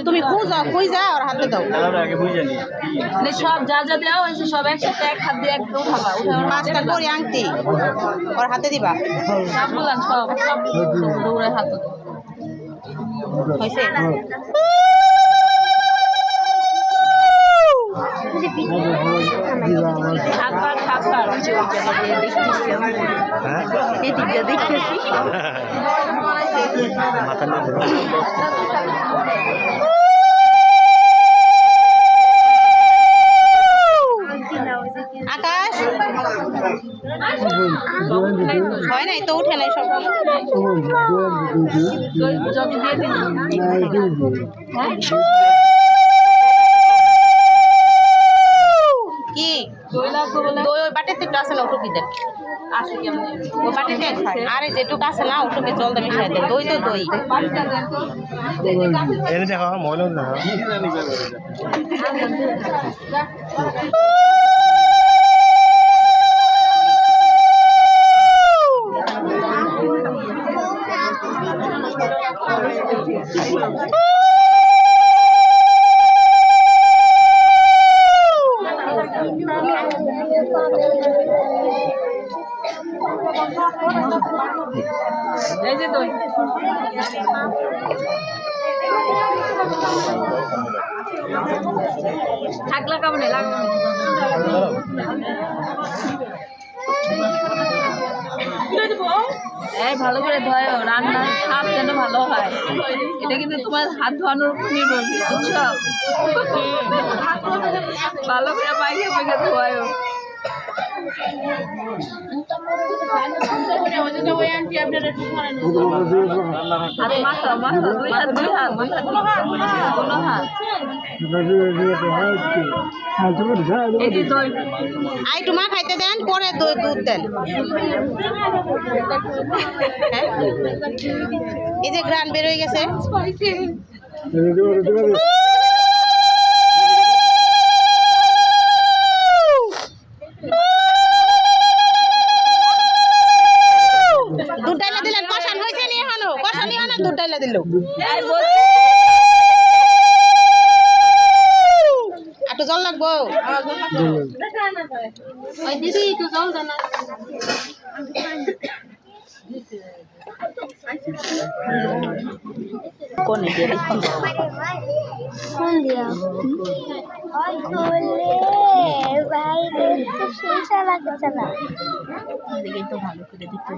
তুমি খুঁজা আর হাতে দাও। সব যা যা দেওয়া হয়েছে সব একসাথে এক হাত দিয়ে একটু উঠাবা, পাঁচটা করে আংটি ওর হাতে দিবা। সব বললাম সব সব দৌড়ে হাতে হয়েছে। দেখতেছি আকাশ হয় নাই তো, উঠে নাই সব। কি দই ওই বাটিতে একটু আছে না, ওটুকি দেন। ওই বাটিতে আরে যেটুকু আছে না ওটুকে জল দিয়ে মিশাই দেন। দই তো দই দেখো ময়লা এই যে দই থাকলা কেমন লাগবে এই ভালো করে ধোয় রান্নার স্বাদ যেন ভালো হয়। এটা কিন্তু তোমার হাত ধোয়ানোর উপর নির্ভর বুঝছো। ভালো করে পাইকে পাইকে ধোয়। একটু মা খাইতে দেন, পরে দুধ দেন। এই যে গ্রান বের হয়ে গেছে। দুধ ডাইলা দিলেন, কষান হয়েছে নি এখনো? কষানি হয় না, দুধ ডাইলা দিল। একটু জল লাগবো। দিদি একটু জল দেন। কোনে দিয়ে তো ভালো করে দিতে